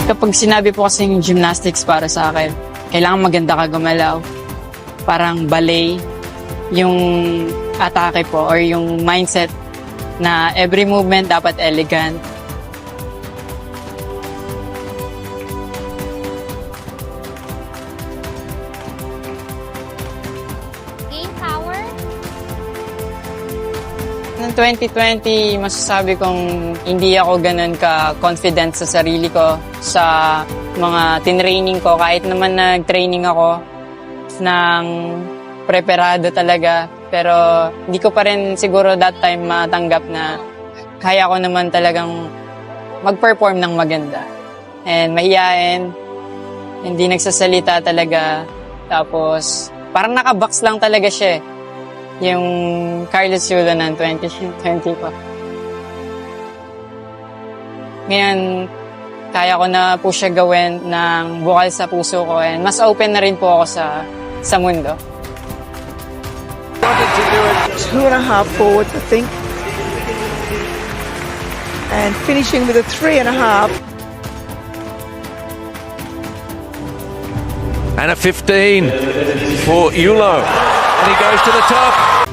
Kapag sinabi po kasi yung gymnastics para sa akin, kailangan maganda ka gumalaw. Parang ballet, yung atake po or yung mindset na every movement dapat elegant. Gain power? Noong 2020, masasabi kong hindi ako ganun ka-confident sa sarili ko sa mga tinraining ko. Kahit naman nag-training ako ng preparado talaga. Pero hindi ko pa rin siguro that time matanggap na kaya ko naman talagang mag-perform ng maganda. And mahiyain, hindi nagsasalita talaga. Tapos parang nakabox lang talaga siya eh. Yung Carlos Yulo ng 2020 pa. Ngayon, kaya ko na po siya gawin ng bukal sa puso ko and mas open na rin po ako sa mundo. Wanted to do a 2.5 forward, I think. And finishing with a 3.5. And a 15 for Yulo. And he goes to the top.